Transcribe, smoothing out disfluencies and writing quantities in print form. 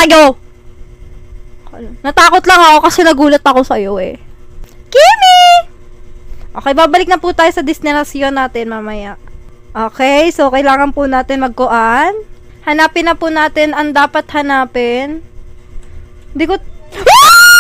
sa'yo! Natakot lang ako kasi nagulat ako sa'yo eh. Kimi! Okay, babalik na po tayo sa destinasyon natin mamaya. Okay, so kailangan po natin magkuan. Hanapin na po natin ang dapat hanapin. Hindi ko... Ah!